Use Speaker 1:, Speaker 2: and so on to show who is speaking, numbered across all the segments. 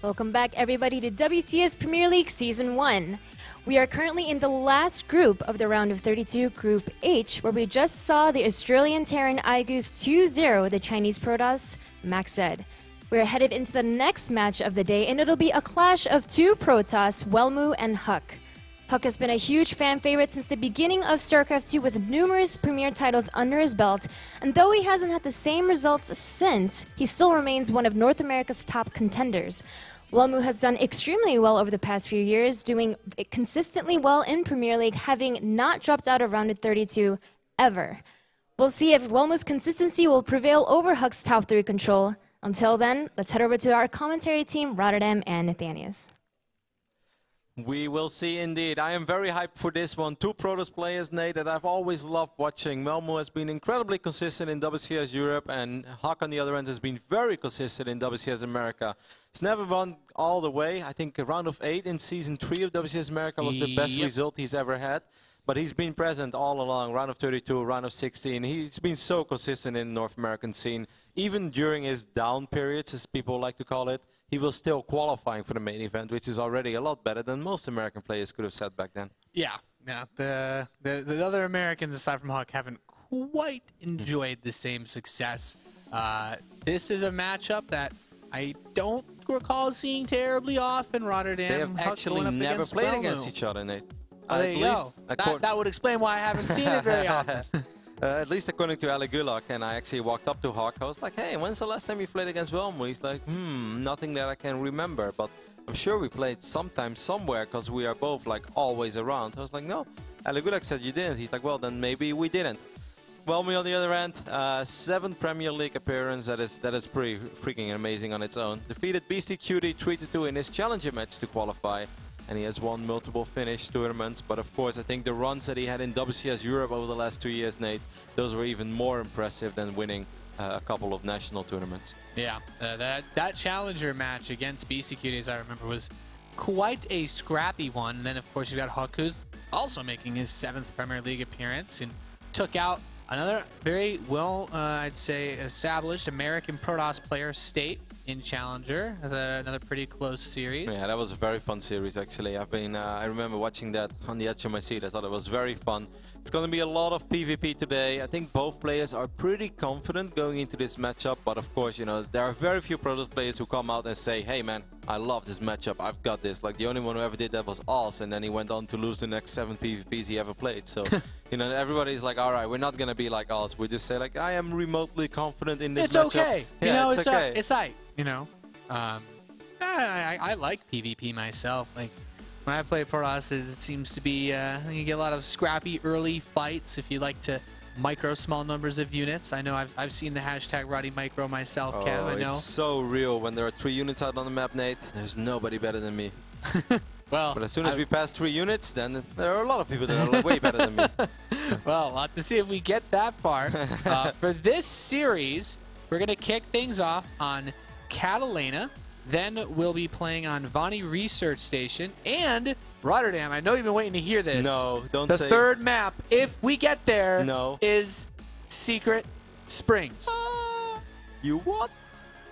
Speaker 1: Welcome back, everybody, to WCS Premier League Season 1. We are currently in the last group of the round of 32, Group H, where we just saw the Australian Terran Igoos 2-0 the Chinese Protoss Max Z. We're headed into the next match of the day, and it'll be a clash of two Protoss, Welmu and HuK. HuK has been a huge fan favorite since the beginning of StarCraft II with numerous premier titles under his belt, and though he hasn't had the same results since, he still remains one of North America's top contenders. Welmu has done extremely well over the past few years, doing consistently well in Premier League, having not dropped out of round of 32 ever. We'll see if Welmu's consistency will prevail over HuK's top 3 control. Until then, let's head over to our commentary team, Rotterdam and Nathanius.
Speaker 2: We will see indeed. I am very hyped for this one. Two Protoss players, Nate, that I've always loved watching. Welmu has been incredibly consistent in WCS Europe, and HuK on the other end has been very consistent in WCS America. He's never won all the way. I think a round of 8 in Season 3 of WCS America was the best result he's ever had. But he's been present all along, round of 32, round of 16. He's been so consistent in the North American scene. Even during his down periods, as people like to call it, he was still qualifying for the main event, which is already a lot better than most American players could have said back then.
Speaker 3: Yeah. The other Americans, aside from HuK, haven't quite enjoyed the same success. This is a matchup that I don't recall seeing terribly often. Rotterdam,
Speaker 2: they have
Speaker 3: HuK
Speaker 2: actually never played against each other, Nate.
Speaker 3: There you go. That would explain why I haven't seen it very often.
Speaker 2: At least according to HuK, and I actually walked up to HuK. I was like, hey, when's the last time you played against Welmu? He's like, nothing that I can remember, but I'm sure we played sometime somewhere because we are both like always around. I was like, no. HuK said you didn't. He's like, well, then maybe we didn't. Welmu on the other end, 7th Premier League appearance. That is pretty freaking amazing on its own. Defeated Beastie Cutie 3-2 in his challenger match to qualify. And he has won multiple Finnish tournaments. But of course, I think the runs that he had in WCS Europe over the last 2 years, Nate, those were even more impressive than winning a couple of national tournaments.
Speaker 3: Yeah, that challenger match against BC Cuties, I remember, was quite a scrappy one. And then, of course, you've got HuK, who's also making his 7th Premier League appearance and took out another very well, I'd say, established American Protoss player, State, in Challenger, another pretty close series.
Speaker 2: Yeah, that was a very fun series, actually. I remember watching that on the edge of my seat. I thought it was very fun. It's going to be a lot of PvP today. I think both players are pretty confident going into this matchup, but of course, you know, there are very few Protoss players who come out and say, hey man, I love this matchup, I've got this. Like, the only one who ever did that was Oz, and then he went on to lose the next 7 PvPs he ever played. So, you know, everybo's like, alright, we're not going to be like Oz. We just say, like, I am remotely confident in this matchup.
Speaker 3: It's okay.
Speaker 2: Yeah,
Speaker 3: you know,
Speaker 2: it's okay.
Speaker 3: It's like, you know, I like PvP myself. Like, when I play Protoss, it seems to be, you get a lot of scrappy early fights if you like to micro small numbers of units. I know I've seen the hashtag Roddy Micro myself, Kev, I know.
Speaker 2: It's so real. When there are 3 units out on the map, Nate, there's nobody better than me.
Speaker 3: Well,
Speaker 2: but as soon as we pass 3 units, then there are a lot of people that are like way better than me.
Speaker 3: Well, we'll have to see if we get that far. For this series, we're going to kick things off on Catalina. Then we'll be playing on Voni Research Station and Rotterdam. I know you've been waiting to hear this.
Speaker 2: No, don't say.
Speaker 3: The third map, if we get there, is Secret Springs.
Speaker 2: You what?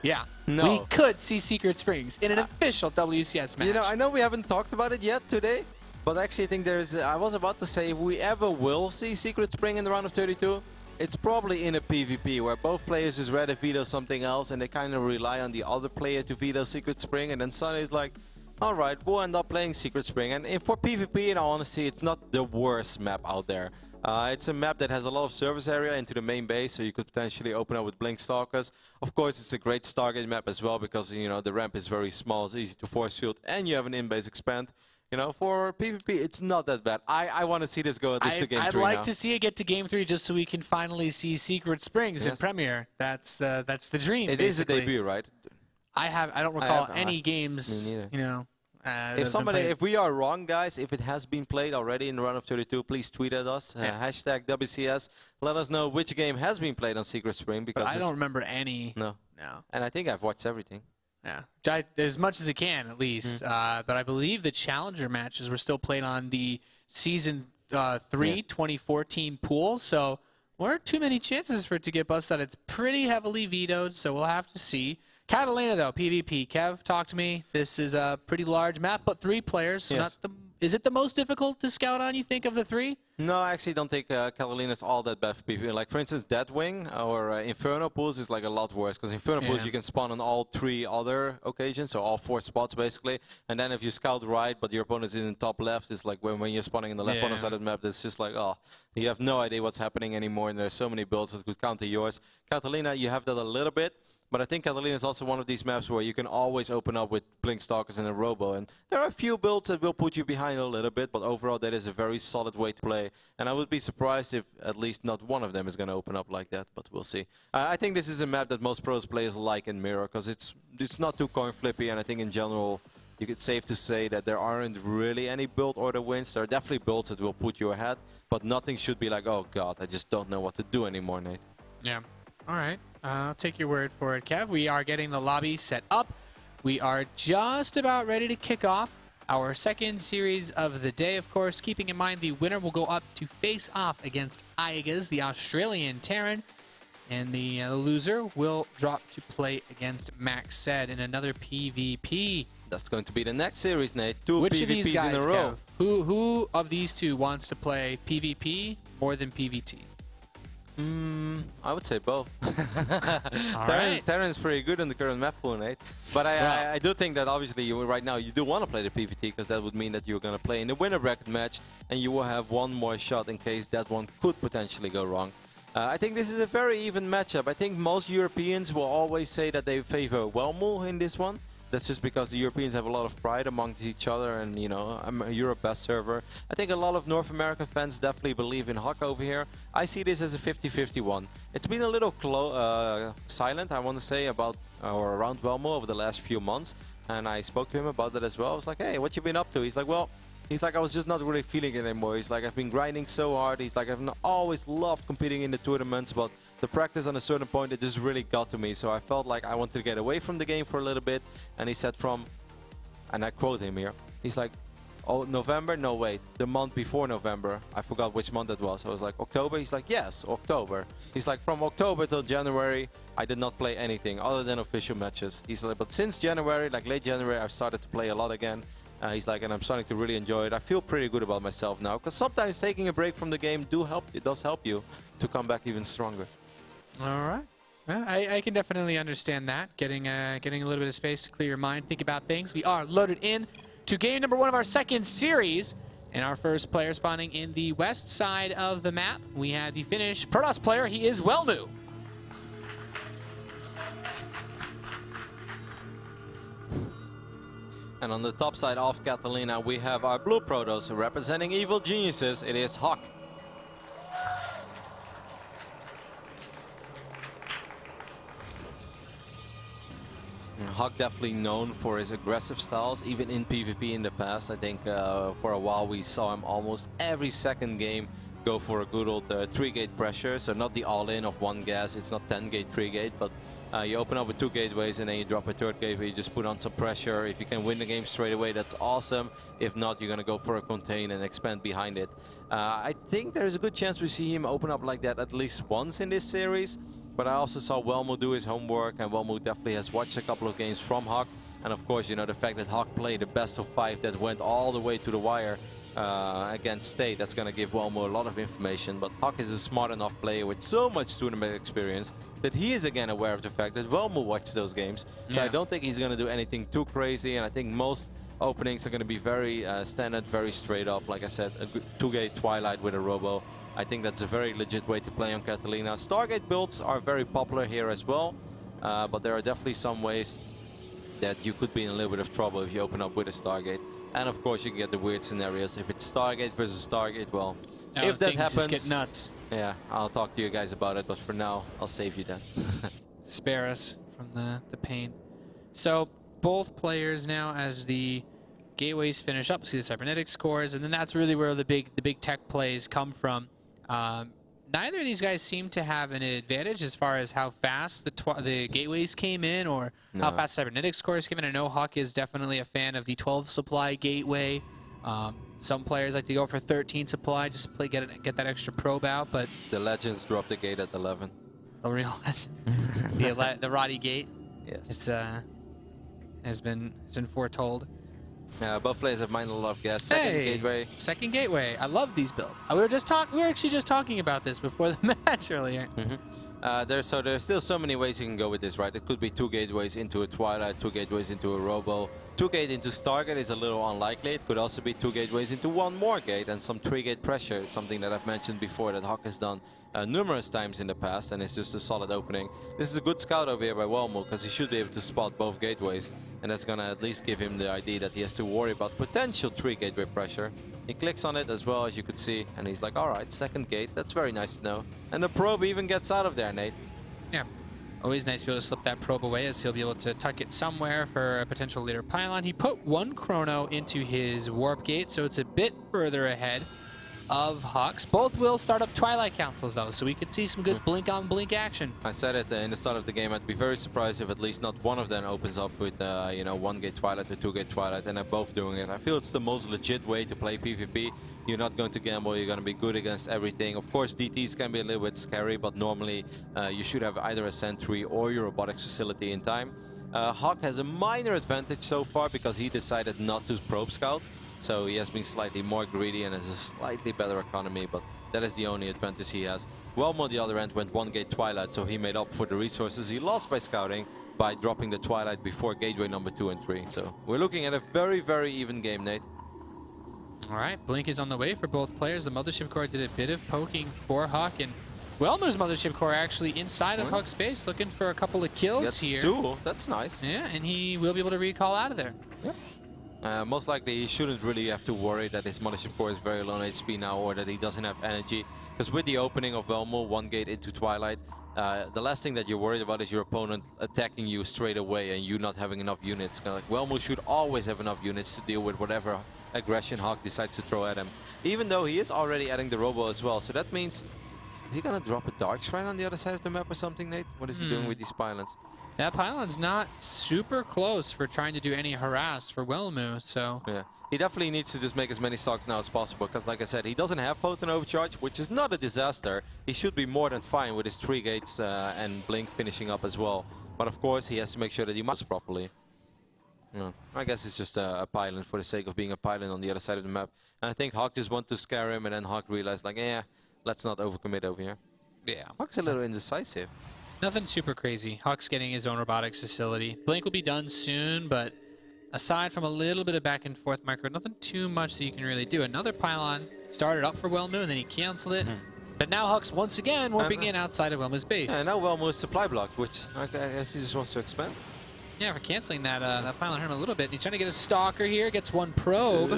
Speaker 3: Yeah.
Speaker 2: No.
Speaker 3: We could see Secret Springs in an official WCS match.
Speaker 2: You know, I know we haven't talked about it yet today, but actually I think there's... I was about to say, if we ever will see Secret Spring in the round of 32, it's probably in a PvP where both players just rather veto something else and they kind of rely on the other player to veto Secret Spring, and then suddenly it's like, alright, we'll end up playing Secret Spring. And for PvP, in all honesty, it's not the worst map out there. It's a map that has a lot of service area into the main base, so you could potentially open up with Blink Stalkers. Of course, it's a great Stargate map as well because, you know, the ramp is very small, it's easy to force field, and you have an in-base expand. You know, for PvP, it's not that bad. I want to see this go at least to Game 3
Speaker 3: I'd like to see it get to Game 3 just so we can finally see Secret Springs in Premier. That's the dream.
Speaker 2: It is a debut, right?
Speaker 3: I don't recall any games. You know.
Speaker 2: If we are wrong, guys, if it has been played already in the round of 32, please tweet at us. Hashtag WCS. Let us know which game has been played on Secret Spring because
Speaker 3: I don't remember any.
Speaker 2: No. And I think I've watched everything.
Speaker 3: Yeah, as much as I can at least. But I believe the Challenger matches were still played on the Season 3 2014 pool. So weren't too many chances for it to get busted out. It's pretty heavily vetoed, so we'll have to see. Catalina, though, PvP. Kev, talk to me. This is a pretty large map, but 3 players. So
Speaker 2: Yes.
Speaker 3: is it the most difficult to scout on, you think, of the 3?
Speaker 2: No, I actually don't think Catalina is all that bad for PvP. Like, for instance, Deathwing or Inferno pools is like a lot worse, because Inferno pools you can spawn on all 3 other occasions, so all 4 spots basically. And then if you scout right, but your opponent is in the top left, it's like when you're spawning in the left bottom side of the map, it's just like, oh, you have no idea what's happening anymore, and there's so many builds that could counter yours. Catalina, you have that a little bit. But I think Catalina is also one of these maps where you can always open up with Blink Stalkers and a Robo. And there are a few builds that will put you behind a little bit, but overall that is a very solid way to play. And I would be surprised if at least not one of them is going to open up like that, but we'll see. I think this is a map that most pros players like in Mirror, because it's not too coin flippy, and I think in general it's safe to say that there aren't really any build order wins. There are definitely builds that will put you ahead, but nothing should be like, oh god, I just don't know what to do anymore, Nate.
Speaker 3: Yeah. All right. I'll take your word for it, Kev. We are getting the lobby set up. We are just about ready to kick off our second series of the day. Of course, keeping in mind the winner will go up to face off against Aigas, the Australian Terran, and the loser will drop to play against Max Said in another PvP.
Speaker 2: That's going to be the next series, Nate. 2
Speaker 3: Which
Speaker 2: PvPs
Speaker 3: of these guys,
Speaker 2: in a row.
Speaker 3: Kev? Who of these 2 wants to play PvP more than PvT?
Speaker 2: I would say both.
Speaker 3: Right.
Speaker 2: Terran's pretty good in the current map pool, Nate. But I do think that obviously right now you do want to play the PvT, because that would mean that you're going to play in the winner bracket match, and you will have one more shot in case that one could potentially go wrong. I think this is a very even matchup. I think most Europeans will always say that they favor Welmu in this one. That's just because the Europeans have a lot of pride amongst each other, and you know, I'm a Europe best server. I think a lot of North American fans definitely believe in HuK over here. I see this as a 50-50 one. It's been a little silent, I want to say, about or around Welmu over the last few months, and I spoke to him about that as well. I was like, hey, what you been up to? He's like, well, I was just not really feeling it anymore. He's like, I've been grinding so hard. He's like, I've always loved competing in the tournaments, but the practice on a certain point, it just really got to me. So I felt like I wanted to get away from the game for a little bit. And he said and I quote him here, he's like, oh, November? No, wait, the month before November. I forgot which month it was. I was like, October? He's like, yes, October. He's like, from October till January, I did not play anything other than official matches. He's like, but since January, like late January, I've started to play a lot again. He's like, and I'm starting to really enjoy it. I feel pretty good about myself now, because sometimes taking a break from the game does help you to come back even stronger.
Speaker 3: All right. Well, I can definitely understand that. Getting a little bit of space to clear your mind, think about things. We are loaded in to game number 1 of our second series. And our first player spawning in the west side of the map. We have the Finnish Protoss player. He is Welmu.
Speaker 2: And on the top side of Catalina, we have our blue Protoss representing evil geniuses. It is HuK. HuK definitely known for his aggressive styles, even in PvP in the past. I think for a while we saw him almost every second game go for a good old 3-gate pressure. So not the all-in of 1 gas, it's not 10-gate 3-gate, but you open up with 2 gateways and then you drop a 3rd gate where you just put on some pressure. If you can win the game straight away, that's awesome. If not, you're going to go for a contain and expand behind it. I think there's a good chance we see him open up like that at least once in this series. But I also saw Welmu do his homework, and Welmu definitely has watched a couple of games from HuK. And of course, you know, the fact that HuK played the best of 5 that went all the way to the wire against State, that's going to give Welmu a lot of information. But HuK is a smart enough player with so much tournament experience that he is again aware of the fact that Welmu watched those games. So I don't think he's going to do anything too crazy, and I think most openings are going to be very standard, very straight up. Like I said, a 2-gate Twilight with a Robo. I think that's a very legit way to play on Catalina. Stargate builds are very popular here as well, but there are definitely some ways that you could be in a little bit of trouble if you open up with a Stargate. And of course you can get the weird scenarios. If it's Stargate versus Stargate, well, if that happens,
Speaker 3: just get nuts.
Speaker 2: Yeah, I'll talk to you guys about it, but for now, I'll save you that.
Speaker 3: Spare us from the pain. So both players now, as the gateways finish up, see the cybernetic scores, and then that's really where the big tech plays come from. Neither of these guys seem to have an advantage as far as how fast the gateways came in, or how fast cybernetic scores came in. I know HuK is definitely a fan of the 12 supply gateway. Some players like to go for 13 supply, just get that extra probe out. But
Speaker 2: the legends drop the gate at 11.
Speaker 3: The real legends, the Roddy gate.
Speaker 2: Yes.
Speaker 3: It's has been foretold.
Speaker 2: Both players have mined a lot of gas. Second gateway.
Speaker 3: Second gateway. I love these builds. We were actually just talking about this before the match earlier.
Speaker 2: There's still so many ways you can go with this, right? It could be 2 gateways into a Twilight, 2 gateways into a Robo. 2 gate into Stargate is a little unlikely. It could also be 2 gateways into 1 more gate and some 3 gate pressure, something that I've mentioned before that HuK has done numerous times in the past, and it's just a solid opening. This is a good scout over here by Welmu, because he should be able to spot both gateways, and that's gonna at least give him the idea that he has to worry about potential 3 gateway pressure. He clicks on it as well, as you could see, and he's like, alright, second gate, that's very nice to know. And the probe even gets out of there, Nate.
Speaker 3: Yeah. Always nice to be able to slip that probe away, as he'll be able to tuck it somewhere for a potential later pylon. He put 1 chrono into his warp gate, so it's a bit further ahead of HuK's. Both will start up Twilight Councils, though, so we could see some good blink-on-blink action.
Speaker 2: I said it in the start of the game, I'd be very surprised if at least not one of them opens up with, you know, 1 gate Twilight or 2 gate Twilight, and they're both doing it. I feel it's the most legit way to play PvP. You're not going to gamble, you're going to be good against everything. Of course, DTs can be a little bit scary, but normally you should have either a sentry or your robotics facility in time. HuK has a minor advantage so far because he decided not to probe scout. So he has been slightly more greedy and has a slightly better economy, but that is the only advantage he has. Welmu on the other end went 1 gate Twilight, so he made up for the resources he lost by scouting by dropping the Twilight before gateway number 2 and 3. So we're looking at a very, very even game, Nate.
Speaker 3: All right, blink is on the way for both players. The Mothership Core did a bit of poking for HuK, and Welmu's Mothership Core actually inside of HuK's space, looking for a couple of kills here.
Speaker 2: That's nice.
Speaker 3: Yeah, and he will be able to recall out of there.
Speaker 2: Yep. Most likely he shouldn't really have to worry that his Mothership Core is very low on HP now, or that he doesn't have energy. Because with the opening of Welmu, 1 gate into Twilight, the last thing that you're worried about is your opponent attacking you straight away and you not having enough units. Kind of like Welmu should always have enough units to deal with whatever aggression HuK decides to throw at him. Even though he is already adding the Robo as well, so that means... Is he gonna drop a Dark Shrine on the other side of the map or something, Nate? What is he doing with these pylons?
Speaker 3: That pylon's not super close for trying to do any harass for Welmu, so...
Speaker 2: Yeah, he definitely needs to just make as many stocks now as possible, because like I said, he doesn't have Photon Overcharge, which is not a disaster. He should be more than fine with his 3 gates and Blink finishing up as well. But of course, he has to make sure that he moves properly. Yeah, I guess it's just a pylon for the sake of being a pylon on the other side of the map. And I think HuK just wanted to scare him, and then HuK realized, like, yeah, let's not overcommit over here.
Speaker 3: Yeah.
Speaker 2: HuK's a little indecisive.
Speaker 3: Nothing super crazy. HuK's getting his own robotics facility. Blink will be done soon, but aside from a little bit of back and forth micro, nothing too much that you can really do. Another pylon started up for Welmu, and then he canceled it. But now HuK's once again warping in outside of Welmu's base.
Speaker 2: Yeah, now Welmu is supply blocked, which I guess he just wants to expand.
Speaker 3: Yeah, for canceling that pylon hurt him a little bit. He's trying to get a Stalker here, gets 1 probe.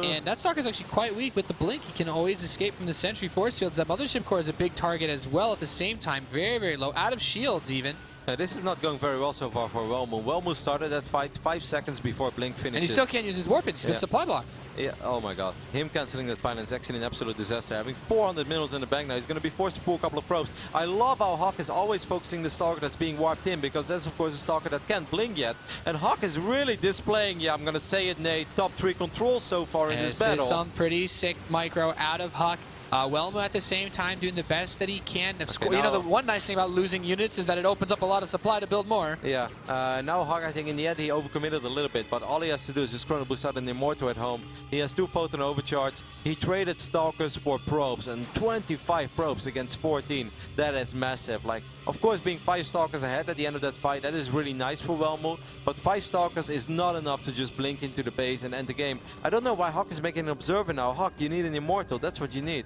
Speaker 3: And that Stalker's actually quite weak with the Blink. He can always escape from the Sentry Force Fields. That Mothership Core is a big target as well at the same time. Very, very low. Out of shields even.
Speaker 2: This is not going very well so far for Welmu. Welmu started that fight 5 seconds before Blink finishes.
Speaker 3: And he still can't use his warp. He's been supply blocked.
Speaker 2: Yeah, oh my god. Him cancelling that pylon is actually an absolute disaster. Having 400 minerals in the bank now, he's going to be forced to pull a couple of probes. I love how HuK is always focusing the Stalker that's being warped in, because that's of course a Stalker that can't blink yet. And HuK is really displaying, yeah, I'm going to say it, Nate, top 3 controls so far in this battle.
Speaker 3: This is some pretty sick micro out of HuK. Welmu at the same time doing the best that he can. Okay, you know, the one nice thing about losing units is that it opens up a lot of supply to build more.
Speaker 2: Yeah, now HuK, I think in the end he overcommitted a little bit, but all he has to do is just chrono boost out an Immortal at home. He has 2 Photon Overcharge. He traded Stalkers for probes, and 25 probes against 14. That is massive. Like, of course, being 5 Stalkers ahead at the end of that fight, that is really nice for Welmu, but 5 Stalkers is not enough to just blink into the base and end the game. I don't know why HuK is making an Observer now. HuK, you need an Immortal. That's what you need.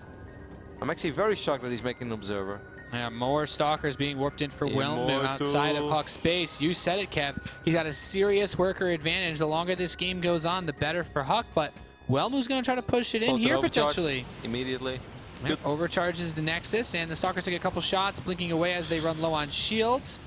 Speaker 2: I'm actually very shocked that he's making an Observer.
Speaker 3: Yeah, more Stalkers being warped in for Welmu outside of HuK's space. You said it, Kev. He's got a serious worker advantage. The longer this game goes on, the better for HuK, but Welmu's going to try to push it in here potentially.
Speaker 2: Immediately.
Speaker 3: Yep, overcharges the Nexus, and the Stalkers take a couple shots, blinking away as they run low on shields.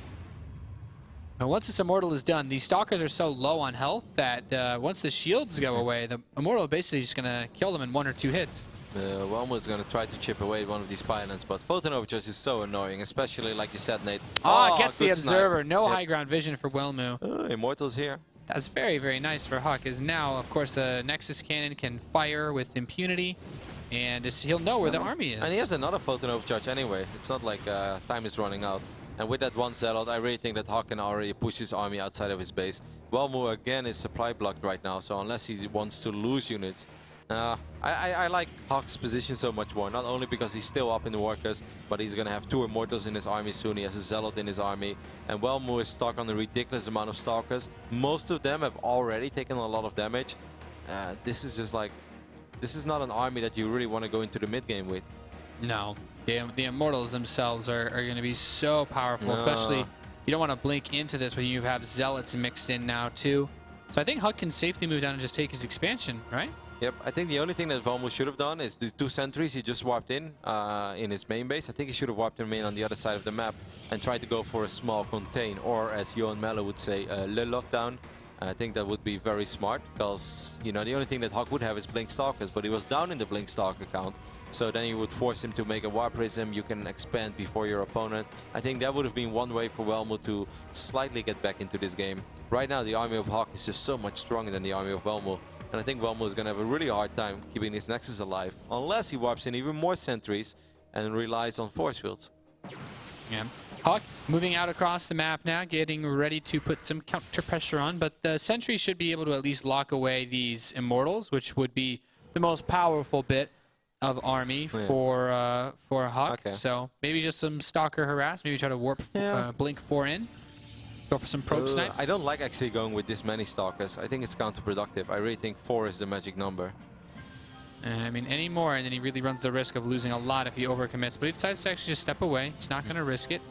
Speaker 3: Now, once this Immortal is done, these Stalkers are so low on health that once the shields go away, the Immortal basically is just going to kill them in 1 or 2 hits.
Speaker 2: Welmu is going to try to chip away one of these pylons, but Photon Overcharge is so annoying, especially like you said, Nate.
Speaker 3: Oh, it gets the Observer. No high ground vision for Welmu.
Speaker 2: Immortal's here.
Speaker 3: That's very, very nice for HuK, as now, of course, the Nexus Cannon can fire with impunity, and he'll know where the army is.
Speaker 2: And he has another Photon Overcharge anyway. It's not like time is running out. And with that one Zealot, I really think that HuK can already push his army outside of his base. Welmu again is supply blocked right now, so unless he wants to lose units, I like HuK's position so much more. Not only because he's still up in the workers, but he's gonna have 2 Immortals in his army soon. He has a Zealot in his army, and Welmu is stuck on a ridiculous amount of Stalkers. Most of them have already taken a lot of damage. This is just like, this is not an army that you really want to go into the mid game with.
Speaker 3: No, the Immortals themselves are going to be so powerful, especially you don't want to blink into this when you have Zealots mixed in now too. So I think HuK can safely move down and just take his expansion, right?
Speaker 2: Yep, I think the only thing that Welmu should have done is the 2 sentries he just warped in his main base. I think he should have warped them in on the other side of the map and tried to go for a small contain, or as Johan Melle would say, le lockdown. I think that would be very smart, because, you know, the only thing that HuK would have is Blink Stalkers, but he was down in the Blink Stalker count. So then you would force him to make a Warp Prism. You can expand before your opponent. I think that would have been one way for Welmu to slightly get back into this game. Right now, the army of HuK is just so much stronger than the army of Welmu. And I think Welmu is going to have a really hard time keeping his Nexus alive, unless he warps in even more sentries and relies on force fields.
Speaker 3: Yeah. HuK moving out across the map now, getting ready to put some counter pressure on, but the sentries should be able to at least lock away these Immortals, which would be the most powerful bit of army for HuK. Okay. So maybe just some Stalker harass, maybe try to warp Blink 4 in. Go for some probe snipes.
Speaker 2: I don't like actually going with this many Stalkers. I think it's counterproductive. I really think 4 is the magic number.
Speaker 3: I mean, any more, and then he really runs the risk of losing a lot if he overcommits. But he decides to actually just step away. He's not going to risk it.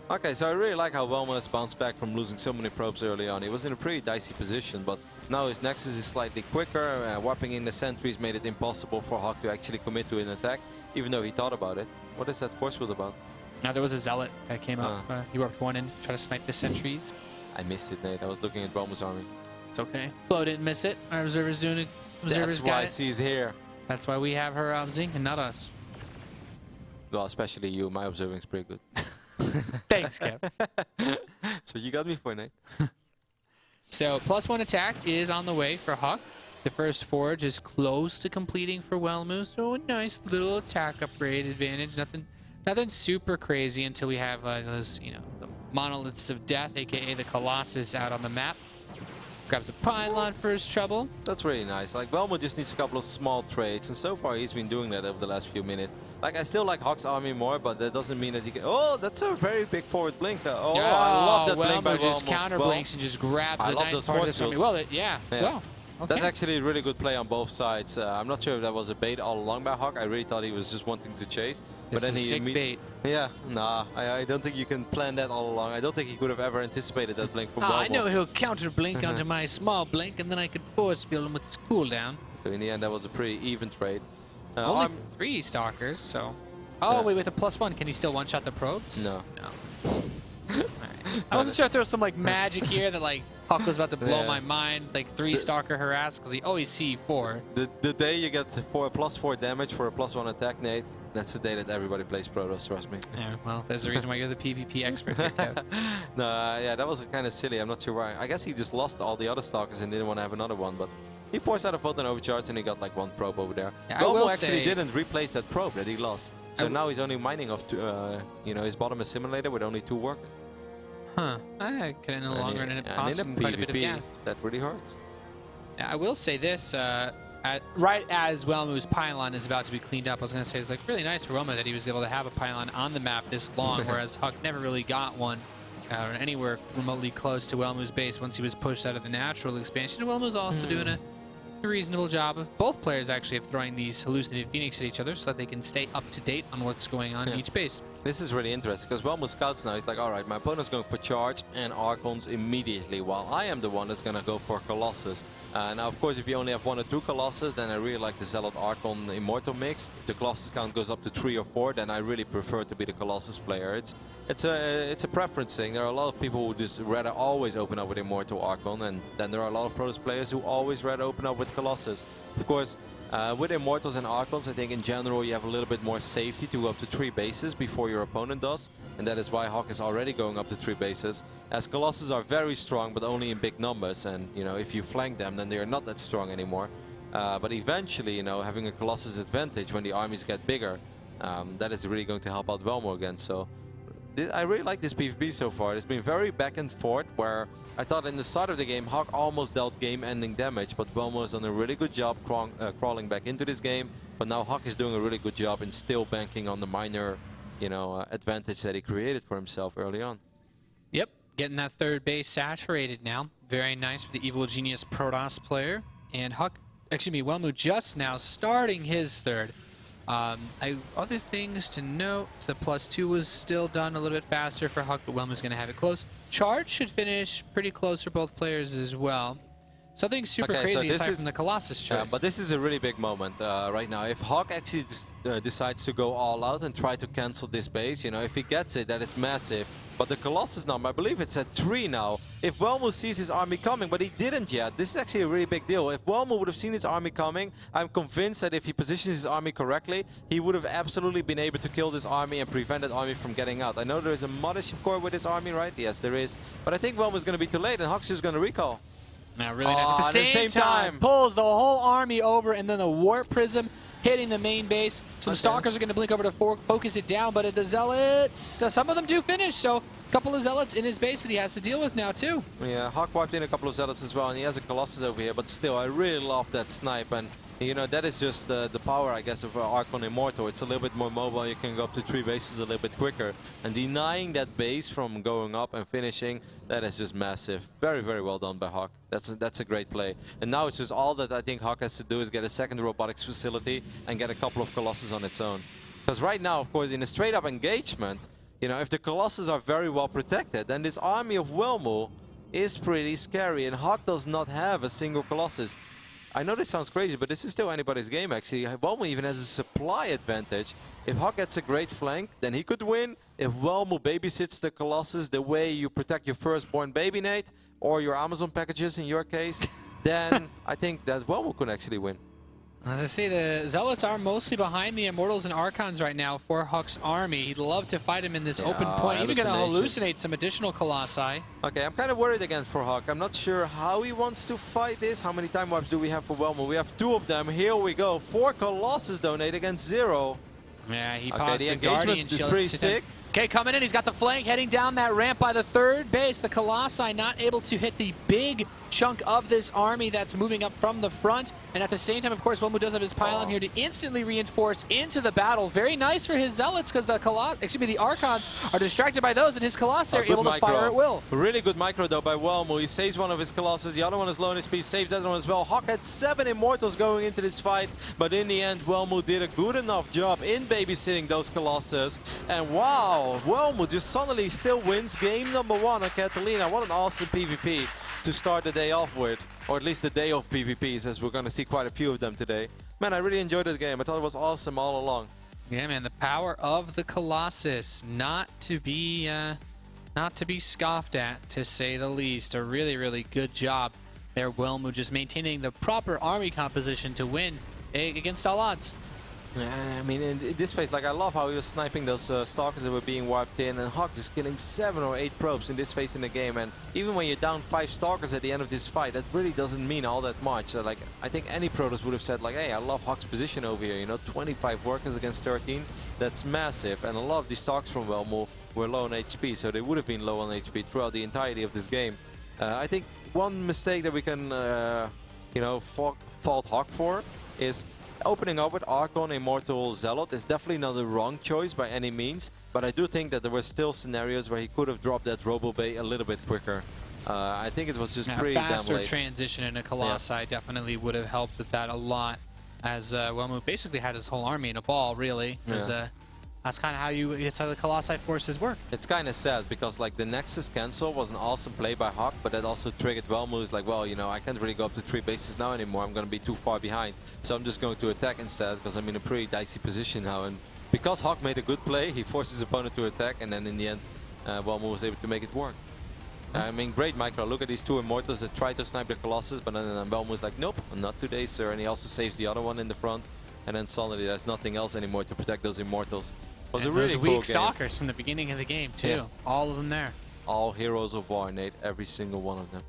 Speaker 2: Okay, so I really like how Welmu has bounced back from losing so many probes early on. He was in a pretty dicey position, but now his Nexus is slightly quicker. Warping in the sentries made it impossible for HuK to actually commit to an attack, even though he thought about it. What is that force field about?
Speaker 3: Now there was a Zealot that came up. He warped 1 in, try to snipe the sentries.
Speaker 2: I missed it, Nate. I was looking at Welmu's army.
Speaker 3: It's okay. Flo didn't miss it. Our observer's doing it. Observer's got it.
Speaker 2: That's why she's here.
Speaker 3: That's why we have her obsing and not us.
Speaker 2: Well, especially you. My observing is pretty good.
Speaker 3: Thanks, Kev.
Speaker 2: That's what you got me for, Nate.
Speaker 3: So, +1 attack is on the way for HuK. The first forge is close to completing for Welmu, so a nice little attack upgrade advantage. Nothing super crazy until we have those, you know, the monoliths of death, aka the Colossus, out on the map. Grabs a pylon for his trouble.
Speaker 2: That's really nice. Like, Welmu just needs a couple of small trades, and so far he's been doing that over the last few minutes. Like, I still like HuK's army more, but that doesn't mean that he can... Oh, that's a very big forward blink. Oh, I love that blink by Welmu.
Speaker 3: Just counter blinks and just grabs a nice part of this army. Well, well. Okay.
Speaker 2: That's actually a really good play on both sides. I'm not sure if that was a bait all along by HuK. I really thought he was just wanting to chase.
Speaker 3: But then sick bait.
Speaker 2: Yeah, nah, I don't think you can plan that all along. I don't think he could have ever anticipated that blink from Welmu.
Speaker 3: I know he'll counter blink onto my small blink, and then I could force field him with his cooldown.
Speaker 2: So in the end, that was a pretty even trade.
Speaker 3: Only 3 Stalkers, so... Oh, wait, with a +1, can he still one-shot the probes?
Speaker 2: No.
Speaker 3: No. Right. I wasn't sure if there was some like magic here that like HuK was about to blow my mind, like 3 Stalker harass, because he always see 4.
Speaker 2: The day you get +4 damage for a +1 attack, Nate, that's the day that everybody plays Protoss, trust me.
Speaker 3: Yeah, well, there's the reason why you're the PvP expert here, Kev.
Speaker 2: No, yeah, that was kind of silly. I'm not sure why. I guess he just lost all the other Stalkers and didn't want to have another one, but he forced out a Photon Overcharge and he got like 1 probe over there.
Speaker 3: Yeah,
Speaker 2: Welmu actually didn't replace that probe that he lost. So now he's only mining off, you know, his bottom assimilator with only 2 workers.
Speaker 3: Huh. I could in the long run end up costing quite a bit of gas.
Speaker 2: That really hurts.
Speaker 3: Yeah, I will say this, right as Welmu's pylon is about to be cleaned up, I was going to say it's like really nice for Welmu that he was able to have a pylon on the map this long, whereas HuK never really got one anywhere remotely close to Welmu's base once he was pushed out of the natural expansion. And Welmu's also doing a reasonable job of both players actually of throwing these hallucinated Phoenix at each other so that they can stay up to date on what's going on in each base.
Speaker 2: This is really interesting because Welmu scouts now. He's like, all right, my opponent's going for charge and Archons immediately, while I am the one that's going to go for Colossus. Now, of course, if you only have 1 or 2 Colossus, then I really like the Zealot Archon Immortal mix. If the Colossus count goes up to 3 or 4, then I really prefer to be the Colossus player. It's a preference thing. There are a lot of people who just rather always open up with Immortal Archon, and then there are a lot of Protoss players who always rather open up with Colossus. Of course, with Immortals and Archons, I think in general you have a little bit more safety to go up to 3 bases before your opponent does, and that is why HuK is already going up to 3 bases. As Colossus are very strong, but only in big numbers, and you know, if you flank them, then they are not that strong anymore. But eventually, you know, having a Colossus advantage when the armies get bigger, that is really going to help out Welmu again. So I really like this PvP so far. It's been very back and forth, where I thought in the start of the game, HuK almost dealt game-ending damage, but Welmu has done a really good job crawling back into this game. But now HuK is doing a really good job in still banking on the minor, you know, advantage that he created for himself early on.
Speaker 3: Yep, getting that third base saturated now. Very nice for the Evil Genius Protoss player. And Welmu just now starting his third. Other things to note, the +2 was still done a little bit faster for HuK, but Welmu's going to have it close. Charge should finish pretty close for both players as well. Something super crazy aside from the Colossus choice.
Speaker 2: But this is a really big moment right now. If HuK actually decides to go all out and try to cancel this base, you know, if he gets it, that is massive. But the Colossus number, I believe it's at 3 now. If Welmu sees his army coming, but he didn't yet, this is actually a really big deal. If Welmu would have seen his army coming, I'm convinced that if he positions his army correctly, he would have absolutely been able to kill this army and prevent that army from getting out. I know there is a mothership core with this army, right? Yes, there is. But I think Welmu's going to be too late, and HuK's just going to recall.
Speaker 3: Now, really nice. At the same time, pulls the whole army over, and then the Warp Prism hitting the main base. Some Stalkers are going to blink over to focus it down, but the Zealots, some of them do finish, so a couple of Zealots in his base that he has to deal with now, too.
Speaker 2: Yeah, HuK wiped in a couple of Zealots as well, and he has a Colossus over here, but still, I really love that snipe, and you know, that is just the power, I guess, of Archon Immortal. It's a little bit more mobile, you can go up to 3 bases a little bit quicker, and denying that base from going up and finishing, that is just massive. Very, very well done by HuK. That's a great play. And now it's just all that I think HuK has to do is get a second robotics facility and get a couple of Colossus on its own. Because right now, of course, in a straight-up engagement, you know, if the Colossus are very well protected, then this army of Welmu is pretty scary, and HuK does not have a single Colossus. I know this sounds crazy, but this is still anybody's game, actually. Welmu even has a supply advantage. If HuK gets a great flank, then he could win. If Welmu babysits the Colossus the way you protect your firstborn baby, Nate, or your Amazon packages in your case, then I think that Welmu could actually win.
Speaker 3: As I say, the Zealots are mostly behind the Immortals and Archons right now for HuK's army. He'd love to fight him in this open point. Even going to hallucinate some additional Colossi.
Speaker 2: Okay, I'm kind of worried again for HuK. I'm not sure how he wants to fight this. How many time wipes do we have for Welmu? We have 2 of them. Here we go. 4 Colossus donate against 0.
Speaker 3: Yeah, he paused
Speaker 2: the
Speaker 3: the Guardian
Speaker 2: is pretty sick.
Speaker 3: Okay, coming in, he's got the flank, heading down that ramp by the third base. The Colossi not able to hit the big chunk of this army that's moving up from the front. And at the same time, of course, Welmu does have his pylon here to instantly reinforce into the battle. Very nice for his Zealots, because the Archons are distracted by those, and his Colossi are able to fire at will.
Speaker 2: Really good micro, though, by Welmu. He saves one of his Colossus. The other one is low in SP, saves that one as well. HuK had 7 Immortals going into this fight, but in the end, Welmu did a good enough job in babysitting those Colossus. And wow, Welmu just suddenly still wins game number 1 on Catalina. What an awesome PvP to start the day off with, or at least the day of PvPs, as we're going to see quite a few of them today. Man, I really enjoyed this game. I thought it was awesome all along.
Speaker 3: Yeah, man, the power of the Colossus, not to be scoffed at, to say the least. A really, really good job there, Welmu, just maintaining the proper army composition to win against all odds.
Speaker 2: I mean, in this phase, like, I love how he was sniping those Stalkers that were being wiped in, and HuK just killing 7 or 8 probes in this phase in the game. And even when you're down 5 Stalkers at the end of this fight, that really doesn't mean all that much. Like, I think any Protoss would have said, like, hey, I love HuK's position over here. You know, 25 workers against 13. That's massive. And a lot of these Stalkers from Welmu were low on HP, so they would have been low on HP throughout the entirety of this game. I think one mistake that we can, you know, fault HuK for is opening up with Archon Immortal Zealot is definitely not the wrong choice by any means, but I do think that there were still scenarios where he could have dropped that Robo Bay a little bit quicker. I think it was just pretty damn late.
Speaker 3: Faster transition in a Colossi definitely would have helped with that a lot, as Welmu basically had his whole army in a ball, really. That's kind of how the Colossi forces work.
Speaker 2: It's kind of sad because, like, the Nexus cancel was an awesome play by HuK, but that also triggered Welmu's like, well, you know, I can't really go up to 3 bases now anymore. I'm going to be too far behind. So I'm just going to attack instead because I'm in a pretty dicey position now. And because HuK made a good play, he forced his opponent to attack, and then in the end, Welmu was able to make it work. I mean, great micro. Look at these 2 Immortals that try to snipe the Colossus, but then Welmu's like, nope, not today, sir. And he also saves the other one in the front. And then suddenly there's nothing else anymore to protect those Immortals. Was a really
Speaker 3: those
Speaker 2: cool
Speaker 3: weak Stalkers from the beginning of the game, too.
Speaker 2: Yeah.
Speaker 3: All of them there.
Speaker 2: All heroes of war, Nate. Every single one of them.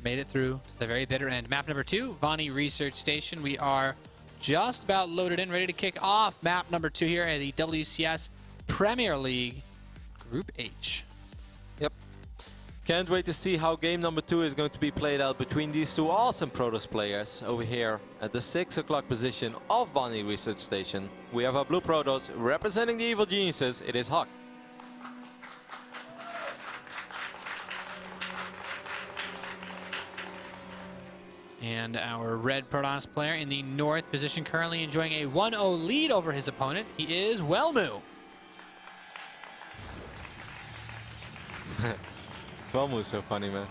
Speaker 3: Made it through to the very bitter end. Map number 2, Voni Research Station. We are just about loaded in, ready to kick off map number 2 here at the WCS Premier League. Group H.
Speaker 2: Yep. Can't wait to see how game number 2 is going to be played out between these two awesome Protoss players over here at the 6 o'clock position of Voni Research Station. We have our blue Protoss representing the evil geniuses. It is HuK.
Speaker 3: And our red Protoss player in the north position currently enjoying a 1-0 lead over his opponent. He is Welmu.
Speaker 2: Welmu is so funny, man.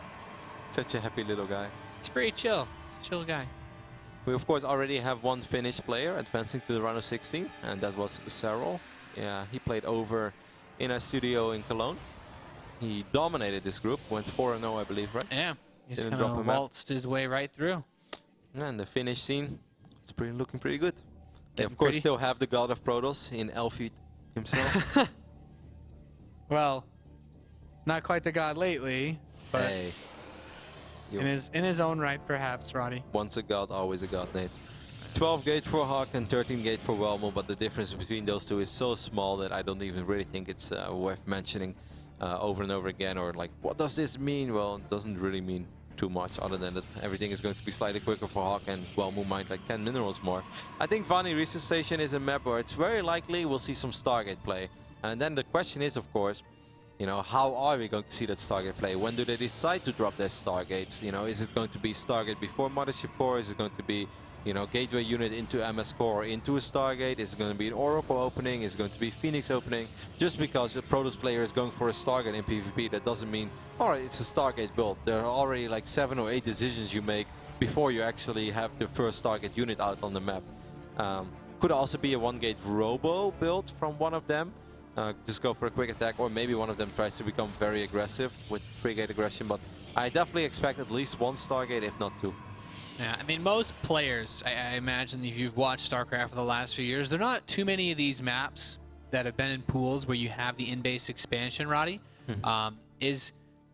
Speaker 2: Such a happy little guy.
Speaker 3: He's pretty chill. He's a chill guy.
Speaker 2: We, of course, already have one Finnish player advancing to the round of 16, and that was Sarol. Yeah, he played over in our studio in Cologne. He dominated this group, went 4-0, I believe, right?
Speaker 3: Yeah. He's
Speaker 2: Didn't
Speaker 3: kind
Speaker 2: drop
Speaker 3: of
Speaker 2: him out.
Speaker 3: waltzed his way right through.
Speaker 2: And the Finnish scene, it's looking pretty good. They,
Speaker 3: Getting
Speaker 2: of course,
Speaker 3: pretty.
Speaker 2: still have the god of Protoss in Elfie himself.
Speaker 3: Well, not quite the god lately, but
Speaker 2: Hey.
Speaker 3: in his own right, perhaps, Roddy.
Speaker 2: Once a god, always a god, Nate. 12 gate for HuK and 13 gate for Welmu, but the difference between those two is so small that I don't even really think it's worth mentioning over and over again, or like, what does this mean? Well, it doesn't really mean too much, other than that everything is going to be slightly quicker for HuK and Welmu might like 10 minerals more. I think Voni Research Station is a map where it's very likely we'll see some Stargate play. And then the question is, of course, you know, how are we going to see that Stargate play? When do they decide to drop their Stargates? You know, is it going to be Stargate before Mothership Core? Is it going to be, you know, Gateway unit into MS Core or into a Stargate? Is it going to be an Oracle opening? Is it going to be Phoenix opening? Just because a Protoss player is going for a Stargate in PvP, that doesn't mean, alright, it's a Stargate build. There are already like 7 or 8 decisions you make before you actually have the first Stargate unit out on the map. Could also be a 1-gate Robo build from one of them. Just go for a quick attack, or maybe one of them tries to become very aggressive with 3-gate aggression, but I definitely expect at least 1 Stargate, if not 2.
Speaker 3: Yeah, I mean, most players, I imagine if you've watched StarCraft for the last few years, there are not too many of these maps that have been in pools where you have the in-base expansion, Roddy.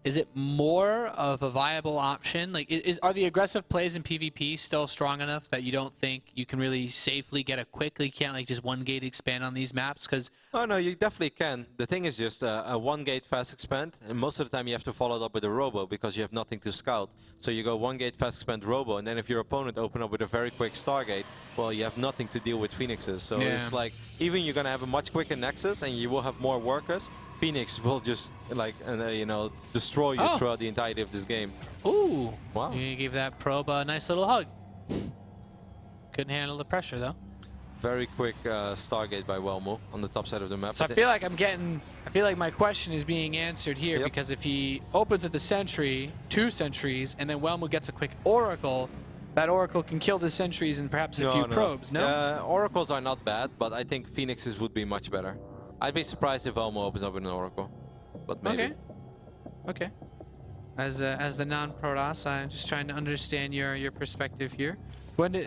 Speaker 3: Is it more of a viable option? Like, are the aggressive plays in PvP still strong enough that you don't think you can really safely get a quick? You can't like just 1-gate expand on these maps? Because
Speaker 2: oh no, you definitely can. The thing is just a 1-gate fast expand, and most of the time you have to follow it up with a Robo because you have nothing to scout. So you go 1-gate fast expand Robo, and then if your opponent open up with a very quick Stargate, well, you have nothing to deal with Phoenixes. So
Speaker 3: Yeah.
Speaker 2: it's like, even you're gonna have a much quicker Nexus, and you will have more workers. Phoenix will just like you know, destroy you throughout the entirety of this game.
Speaker 3: ooh,
Speaker 2: Wow.
Speaker 3: you gave that probe a nice little hug. Couldn't handle the pressure though.
Speaker 2: Very quick Stargate by Welmu on the top side of the map.
Speaker 3: So I feel like my question is being answered here,
Speaker 2: Yep.
Speaker 3: because if he opens at the sentry, 2 sentries, and then Welmu gets a quick Oracle, that Oracle can kill the sentries and perhaps a few probes, no?
Speaker 2: Oracles are not bad, but I think Phoenixes would be much better. I'd be surprised if Welmu opens up with an Oracle, but maybe.
Speaker 3: Okay. As the non-Protoss, I'm just trying to understand your perspective here.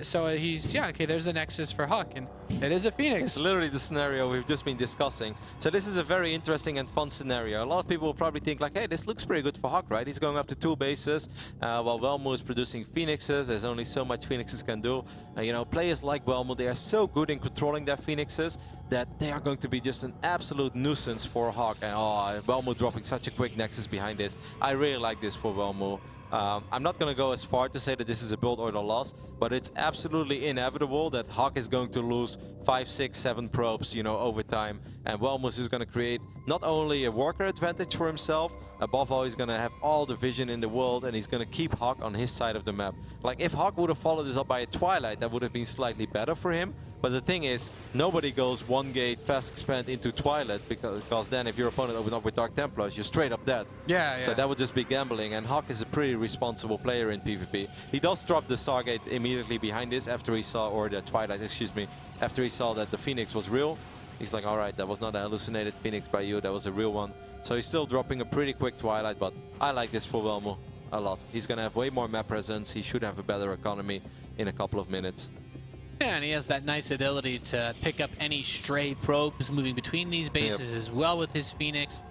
Speaker 3: So he's, yeah, okay, there's the Nexus for HuK, and it is a Phoenix.
Speaker 2: It's literally the scenario we've just been discussing. So this is a very interesting and fun scenario. A lot of people will probably think like, hey, this looks pretty good for HuK, right? He's going up to 2 bases, while Welmu is producing Phoenixes. There's only so much Phoenixes can do. You know, players like Welmu, they are so good in controlling their Phoenixes that they are going to be just an absolute nuisance for HuK. And oh, Welmu dropping such a quick Nexus behind this. I really like this for Welmu. I'm not going to go as far to say that this is a build order loss, but it's absolutely inevitable that HuK is going to lose 5, 6, 7 probes, you know, over time. And Welmus is going to create not only a worker advantage for himself, above all, he's going to have all the vision in the world, and he's going to keep HuK on his side of the map. Like, if HuK would have followed this up by a Twilight, that would have been slightly better for him. But the thing is, nobody goes 1-gate fast expand into Twilight, because then if your opponent opens up with Dark Templars, you're straight up dead.
Speaker 3: Yeah.
Speaker 2: So that would just be gambling, and HuK is a pretty responsible player in PvP. He does drop the Stargate immediately behind this after he saw, or the Twilight, excuse me, after he saw that the Phoenix was real. He's like, alright, that was not a hallucinated Phoenix by you, that was a real one. So he's still dropping a pretty quick Twilight, but I like this for Welmu a lot. He's gonna have way more map presence, he should have a better economy in a couple of minutes.
Speaker 3: Yeah, and he has that nice ability to pick up any stray probes moving between these bases as well with his Phoenix.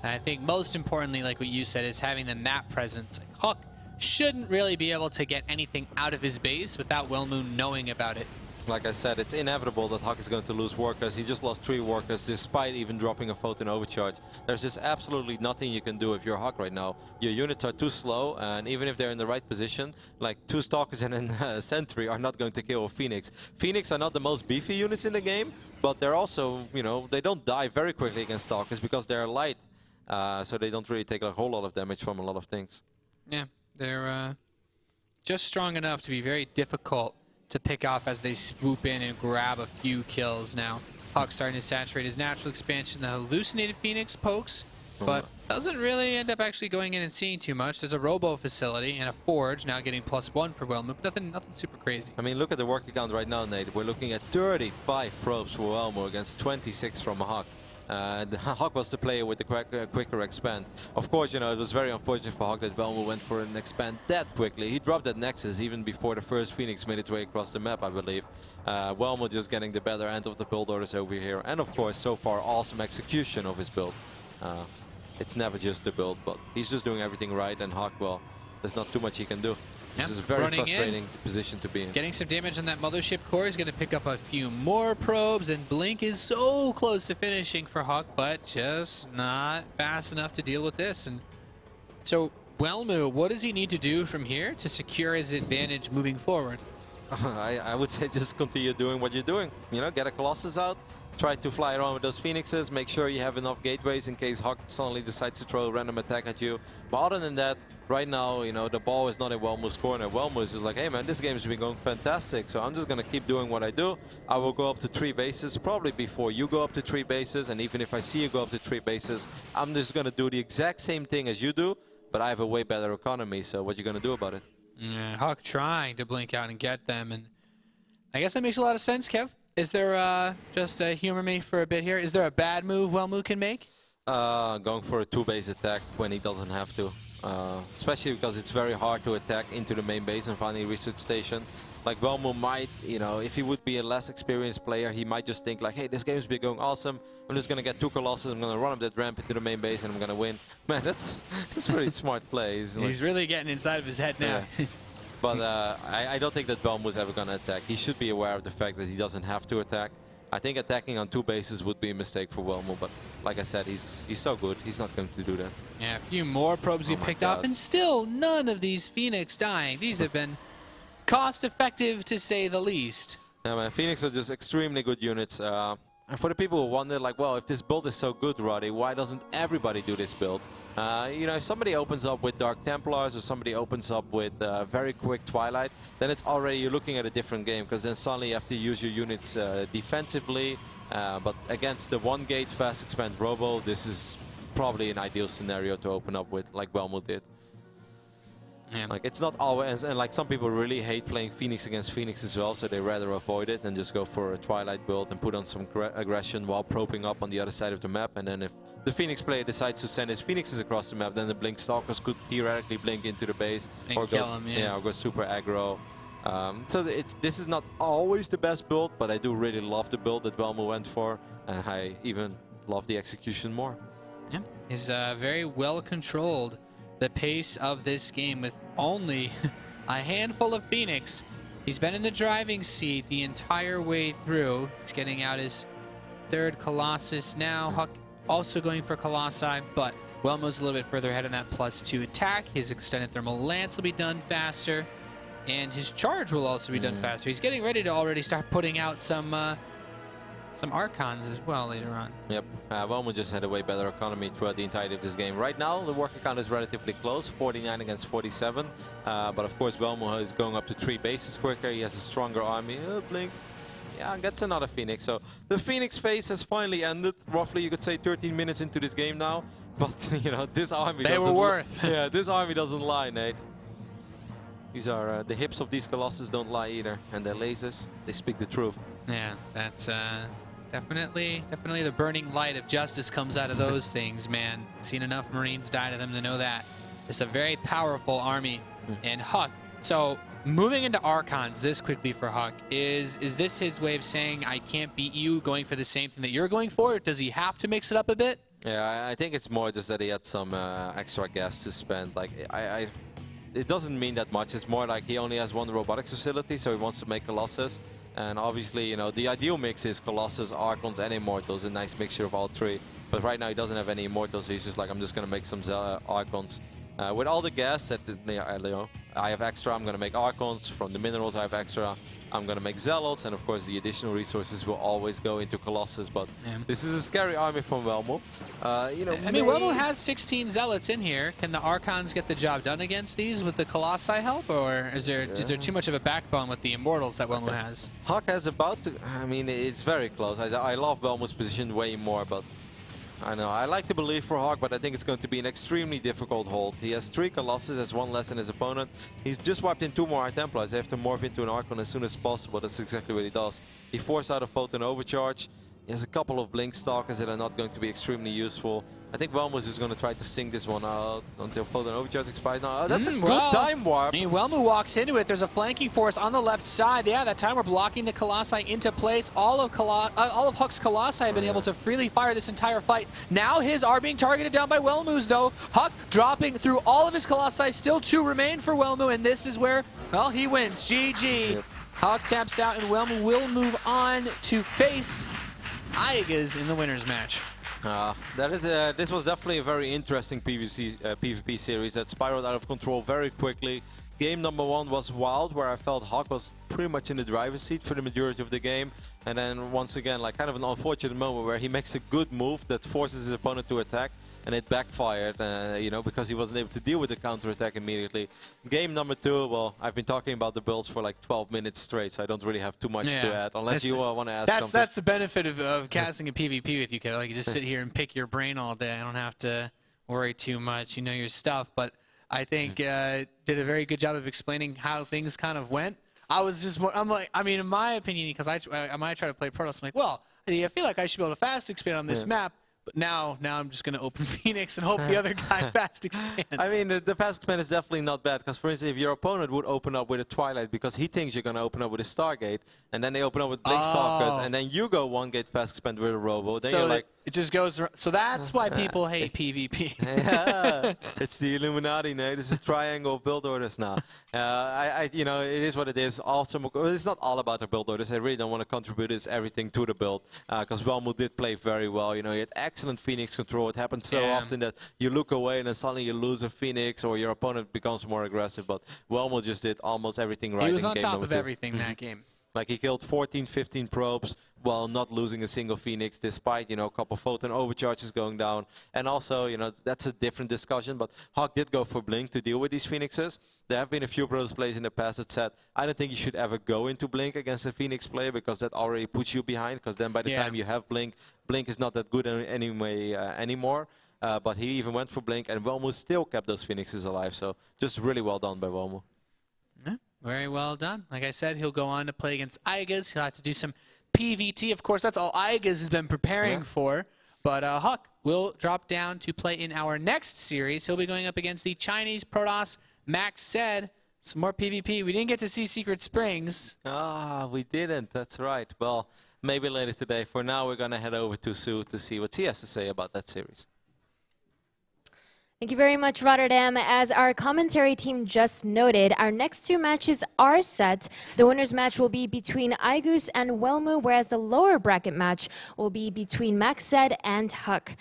Speaker 3: And I think most importantly, like what you said, is having the map presence. HuK shouldn't really be able to get anything out of his base without Welmu knowing about it.
Speaker 2: like I said, it's inevitable that HuK is going to lose workers. He just lost 3 workers despite even dropping a photon overcharge. There's just absolutely nothing you can do if you're HuK right now. Your units are too slow, and even if they're in the right position, like 2 Stalkers and a Sentry are not going to kill a Phoenix. Phoenix are not the most beefy units in the game, but they're also, you know, they don't die very quickly against Stalkers because they're light. So they don't really take a whole lot of damage from a lot of things.
Speaker 3: Yeah, they're just strong enough to be very difficult to pick off as they swoop in and grab a few kills now. HuK starting to saturate his natural expansion. The hallucinated Phoenix pokes, but doesn't really end up actually going in and seeing too much. There's a robo facility and a forge now getting +1 for Welmu, but nothing super crazy.
Speaker 2: I mean, look at the worker count right now, Nate. We're looking at 35 probes for Welmu against 26 from HuK. HuK was the player with the quicker expand. Of course, you know, it was very unfortunate for HuK that Welmu went for an expand that quickly. He dropped that Nexus even before the first Phoenix made its way across the map, I believe. Welmu just getting the better end of the build orders over here. And of course, so far, awesome execution of his build. It's never just the build, but he's just doing everything right. And HuK, well, there's not too much he can do. This is a very frustrating position to be in.
Speaker 3: Getting some damage on that mothership core. He's going to pick up a few more probes, and Blink is so close to finishing for HuK, but just not fast enough to deal with this. And so, Welmu, what does he need to do from here to secure his advantage moving forward?
Speaker 2: I would say just continue doing what you're doing. You know, get a Colossus out, try to fly around with those Phoenixes, make sure you have enough gateways in case HuK suddenly decides to throw a random attack at you. But other than that, right now, you know, the ball is not in Welmu's corner. Welmu is just like, hey man, this game's been going fantastic, so I'm just gonna keep doing what I do. I will go up to 3 bases, probably before you go up to 3 bases, and even if I see you go up to 3 bases, I'm just gonna do the exact same thing as you do, but I have a way better economy, so what you gonna do about it?
Speaker 3: Yeah, HuK trying to blink out and get them, and I guess that makes a lot of sense, Kev. Is there, just humor me for a bit here, is there a bad move Welmu can make?
Speaker 2: Going for a 2-base attack when he doesn't have to. Especially because it's very hard to attack into the main base and finally research station. Like Welmu might, you know, if he would be a less experienced player, he might just think like, hey, this game's been going awesome. I'm just gonna get 2 Colossus, I'm gonna run up that ramp into the main base and I'm gonna win. Man, that's a really smart play.
Speaker 3: He's really getting inside of his head now.
Speaker 2: Yeah. But I don't think that Welmu's ever gonna attack. He should be aware of the fact that he doesn't have to attack. I think attacking on 2 bases would be a mistake for Welmu, but like I said, he's so good, he's not going to do that.
Speaker 3: Yeah, a few more probes you picked off, and still none of these Phoenix dying. These have been cost-effective, to say the least.
Speaker 2: Yeah, man, Phoenix are just extremely good units. And for the people who wonder, like, well, if this build is so good, Roddy, why doesn't everybody do this build? You know, if somebody opens up with Dark Templars or somebody opens up with very quick Twilight, then it's already, you're looking at a different game, because then suddenly you have to use your units defensively. But against the 1-gate fast expand Robo, this is probably an ideal scenario to open up with, like Welmu did.
Speaker 3: Yeah.
Speaker 2: Like, it's not always, and like some people really hate playing Phoenix against Phoenix as well, so they rather avoid it and just go for a Twilight build and put on some aggression while probing up on the other side of the map. And then if the Phoenix player decides to send his Phoenixes across the map, then the Blink Stalkers could theoretically blink into the base
Speaker 3: and
Speaker 2: or
Speaker 3: kill
Speaker 2: go,
Speaker 3: him, yeah.
Speaker 2: or go super aggro. So this is not always the best build, but I do really love the build that Welmu went for, and I even love the execution more.
Speaker 3: Yeah, he's very well controlled the pace of this game with only a handful of Phoenix. He's been in the driving seat the entire way through. He's getting out his 3rd Colossus now. HuK also going for Colossi, but Welmu's a little bit further ahead on that +2 attack. His extended thermal lance will be done faster, and his charge will also be done faster. He's getting ready to already start putting out some Archons as well later on.
Speaker 2: Yep, Welmu just had a way better economy throughout the entirety of this game. Right now, the worker count is relatively close, 49 against 47. But of course, Welmu is going up to 3 bases quicker. He has a stronger army. Blink. Yeah, gets another Phoenix. So the Phoenix phase has finally ended. Roughly, you could say 13 minutes into this game now. But, you know, this army
Speaker 3: they were worth.
Speaker 2: Yeah, this army doesn't lie, Nate. These are, the hips of these Colossus don't lie either. And their lasers, they speak the truth.
Speaker 3: Yeah, that's definitely the burning light of justice comes out of those things, man. Seen enough Marines die to them to know that. It's a very powerful army. And HuK, so moving into Archons this quickly for HuK, is this his way of saying, I can't beat you, going for the same thing that you're going for? Or does he have to mix it up a bit?
Speaker 2: Yeah, I think it's more just that he had some extra gas to spend. Like, it doesn't mean that much. It's more like he only has one robotics facility, so he wants to make Colossus. And obviously, you know, the ideal mix is Colossus, Archons, and Immortals, a nice mixture of all three. But right now he doesn't have any Immortals, so he's just like, I'm just going to make some Archons. With all the gas that I have extra, I'm going to make Archons. From the minerals I have extra, I'm going to make Zealots. And of course, the additional resources will always go into Colossus. But this is a scary army from Welmu. You know,
Speaker 3: I mean, Welmu has 16 Zealots in here. Can the Archons get the job done against these with the Colossi help? Or is there too much of a backbone with the Immortals that Welmu has?
Speaker 2: HuK has about to... I mean, it's very close. I love Welmu's position way more, but... I know, I like to believe for HuK, but I think it's going to be an extremely difficult hold. He has 3 Colossus, has 1 less than his opponent. He's just wiped in 2 more Eye Templars. They have to morph into an Archon as soon as possible. That's exactly what he does. He forced out a Photon Overcharge. He has a couple of Blink Stalkers that are not going to be extremely useful. I think Welmu is just going to try to sing this one out until Photon Overcharge expires. No, that's a good time warp.
Speaker 3: I mean, Welmu walks into it. There's a flanking force on the left side. Yeah, that time we're blocking the Colossi into place. All of HuK's Colossi have been able to freely fire this entire fight. Now his are being targeted down by Welmu's, though. HuK dropping through all of his Colossi. Still 2 remain for Welmu, and this is where, well, he wins. GG. Yep. HuK taps out, and Welmu will move on to face Aigas in the winner's match.
Speaker 2: This was definitely a very interesting PvP series that spiraled out of control very quickly. Game number 1 was wild, where I felt HuK was pretty much in the driver's seat for the majority of the game. And then once again, like kind of an unfortunate moment where he makes a good move that forces his opponent to attack. And it backfired, you know, because he wasn't able to deal with the counter-attack immediately. Game number 2, well, I've been talking about the builds for like 12 minutes straight, so I don't really have too much to add, unless you want to ask something.
Speaker 3: That's the benefit of casting a PvP with you, Kevin. Like, you just sit here and pick your brain all day. I don't have to worry too much. You know your stuff. But I think did a very good job of explaining how things kind of went. I'm like, I mean, in my opinion, because I might try to play Protoss, I'm like, well, I feel like I should be able to fast expand on this map. But now I'm just going to open Phoenix and hope the other guy fast expands.
Speaker 2: I mean, the fast expand is definitely not bad, because, for instance, if your opponent would open up with a Twilight because he thinks you're going to open up with a Stargate, and then they open up with Blink Stalkers, and then you go 1 gate fast expand with a Robo, then you're like...
Speaker 3: It just goes... So that's why people hate PvP.
Speaker 2: Yeah, it's the Illuminati, no? It's a triangle of build orders now. You know, it is what it is. Also, it's not all about the build orders. I really don't want to contribute everything to the build, because Welmu did play very well. You know, he had excellent Phoenix control. It happens so often that you look away and then suddenly you lose a Phoenix or your opponent becomes more aggressive. But Welmu just did almost everything right.
Speaker 3: He was
Speaker 2: in
Speaker 3: on
Speaker 2: game
Speaker 3: top of
Speaker 2: 2.
Speaker 3: everything that game.
Speaker 2: Like, he killed 14, 15 probes while not losing a single Phoenix, despite, you know, a couple Photon overcharges going down. And also, you know, that's a different discussion, but HuK did go for Blink to deal with these Phoenixes. There have been a few Protoss players in the past that said, I don't think you should ever go into Blink against a Phoenix player, because that already puts you behind, because then by the time you have Blink, Blink is not that good anyway anymore. But he even went for Blink, and Welmu still kept those Phoenixes alive. So just really well done by Welmu.
Speaker 3: Yeah, very well done. Like I said, he'll go on to play against Aigas. He'll have to do some PvT. Of course, that's all Aigas has been preparing for. But HuK will drop down to play in our next series. He'll be going up against the Chinese Protoss Max said. Some more PvP. We didn't get to see Secret Springs.
Speaker 2: We didn't. That's right. Well, maybe later today. For now, we're going to head over to Sue to see what he has to say about that series.
Speaker 1: Thank you very much, Rotterdam. As our commentary team just noted, our next 2 matches are set. The winner's match will be between Aigus and Welmu, whereas the lower bracket match will be between Maxed and HuK.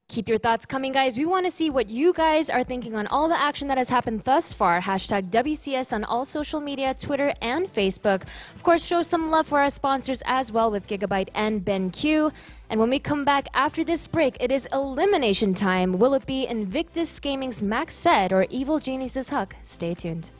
Speaker 1: Keep your thoughts coming, guys. We want to see what you guys are thinking on all the action that has happened thus far. Hashtag WCS on all social media, Twitter and Facebook. Of course, show some love for our sponsors as well with Gigabyte and BenQ. And when we come back after this break, it is elimination time. Will it be Invictus Gaming's Max Said or Evil Genius' HuK? Stay tuned.